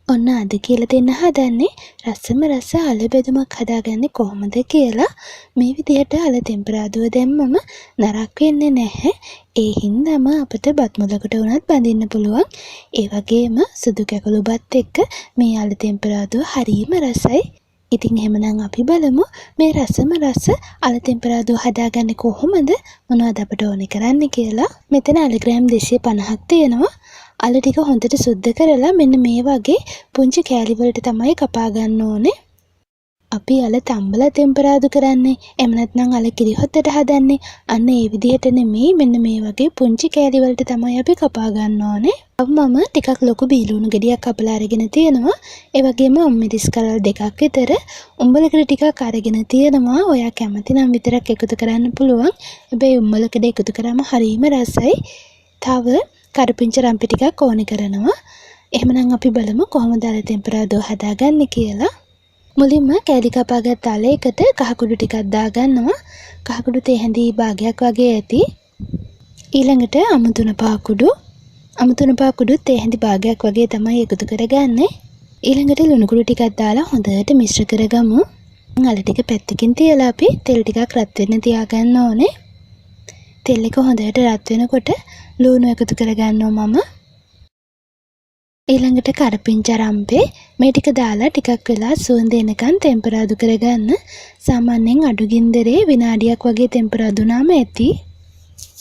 ඔන්න අද කියලා දෙන්න හදන්නේ රසම රස අල බෙදුමක් හදාගන්නේ කොහොමද කියලා. මේ විදිහට අල තෙම්පරාදුව දැම්මම නරක් වෙන්නේ නැහැ. ඒ හින්දාම අපිට බත් මුලකට උනත් බඳින්න පුළුවන්. ඒ වගේම සුදු කැකුළු බත් එක්ක මේ අල තෙම්පරාදුව හරිම රසයි. ඉතින් එහෙමනම් අපි බලමු මේ රසම රස අල තෙම්පරාදුව හදාගන්නේ කොහොමද, මොනවද අපිට ඕනේ කරන්නේ කියලා. මෙතන අල ග්‍රෑම් 250ක් තියෙනවා. අල ටික හොඳට සුද්ධ කරලා මෙන්න මේ වගේ පුංචි කෑලි වලට තමයි කපා ගන්න ඕනේ. අපි අල තම්බලා තෙම්පරාදු කරන්නේ. එහෙම නැත්නම් අල කිරිහොත්තට හදන්නේ. අන්න ඒ විදිහට නෙමෙයි, මෙන්න මේ වගේ පුංචි කෑලි වලට තමයි අපි කපා ගන්න ඕනේ. මම ටිකක් ලොකු බීලුණු ගෙඩියක් කපලා අරගෙන තියෙනවා. ඒ වගේම මිරිස් කරල් දෙකක් විතර උඹලකට ටිකක් අරගෙන තියෙනවා. ඔයා කැමති නම් විතරක් එකතු කරන්න පුළුවන්. හැබැයි උඹලකට එකතු කරාම හරිම රසයි. තව කරපිංච රම්පි ටිකක් ඕනේ කරනවා. එහෙමනම් අපි බලමු කොහොමද අල තෙම්පරාදුව හදාගන්නේ කියලා. මුලින්ම කෑලි කපාගත් අලයකට කහකුඩු ටිකක් දාගන්නවා. කහකුඩු තේ හැඳි භාගයක් වගේ ඇති. ඊළඟට අමුතුන පාකුඩු තේ හැඳි භාගයක් වගේ තමයි එකතු කරගන්නේ. ඊළඟට ලුණු කුඩු ටිකක් දාලා හොඳට මිශ්‍ර කරගමු. අල ටික පැත්තකින් තියලා අපි තෙල් ටිකක් රත් වෙන්න තියාගන්න ඕනේ. තෙල් එක හොඳට රත් වෙනකොට ලුණු එකතු කරගන්නවා මම. ඊළඟට කරපිංච රම්පේ මේ ටික දාලා ටිකක් වෙලා සුවඳ එනකන් තෙම්පරාදු කරගන්න. සාමාන්‍යයෙන් අඩු ගින්දරේ විනාඩියක් වගේ තෙම්පරාදු වුණාම ඇති.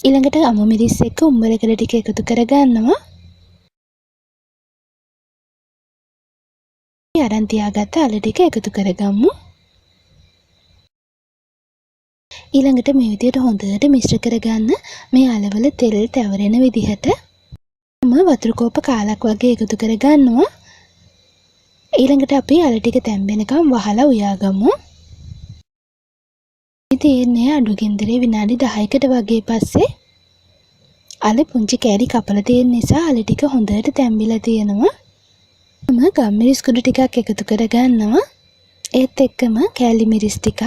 ඊළඟට අමු මිරිස් එක්ක උඹලකඩ ටික එකතු කරගන්නවා. අරන් තියාගත්ත අල ටික එකතු කරගමු. ඊළඟට මේ විදිහට හොඳට මිශ්‍ර කරගන්න. මේ අලවල තෙල් තැවරෙන විදිහට වතුර කෝප කාලක් වගේ එකතු කරගන්නවා. ඊළඟට අපි අල ටික තැම්බෙනකම් වහලා උයාගමු. ඉතින් අඩු ගින්දරේ විනාඩි 10කට වගේ පස්සේ අල පුංචි කෑලි කපලා තියෙන නිසා අල ටික හොඳට තැම්බිලා තියෙනවා. මම ගම්මිරිස් කුඩු ටිකක් එකතු කරගන්නවා. ඒත් එක්කම කෑලි මිරිස් ටිකක්.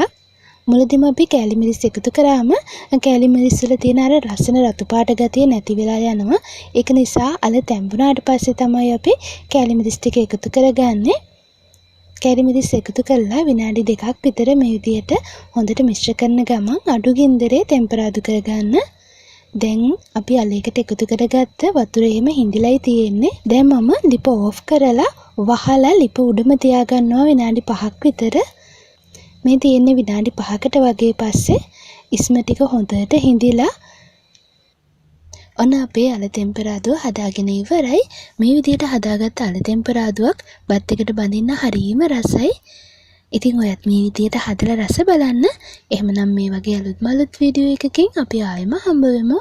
මුලදීම අපි කෑලි මිරිස් එකතු කරාම කෑලි මිරිස් වල තියෙන අර රසන රතු පාට ගතිය නැති වෙලා යනවා. ඒක නිසා අල තැම්බුණාට පස්සේ තමයි අපි කෑලි මිරිස් ටික එකතු කරගන්නේ. කෑලි මිරිස් එකතු කරලා විනාඩි 2ක් විතර මේ විදිහට හොඳට මිශ්‍ර කරන ගමන් අඩු ගින්දරේ තෙම්පරාදු කරගන්න. දැන් අපි අලයකට එකතු කරගත්ත වතුර එහෙම හිඳිලායි තියෙන්නේ. දැන් මම ලිප ඕෆ් කරලා වහලා ලිප උඩම තියාගන්නවා විනාඩි 5ක් විතර. මේ තියෙන්නේ විනාඩි 5කට වගේ පස්සේ ඉස්ම ටික හොඳට හිඳිලා ඔන්න අපේ අල තෙම්පරාදුව හදාගෙන ඉවරයි. මේ විදිහට හදාගත්ත අල තෙම්පරාදුවක් බත් එකට බඳින්න හරිම රසයි. ඉතින් ඔයත් මේ විදිහට හදලා රස බලන්න. එහෙමනම් මේ වගේ අලුත් මලුත් වීඩියෝ එකකින් අපි ආයෙම හම්බ වෙමු.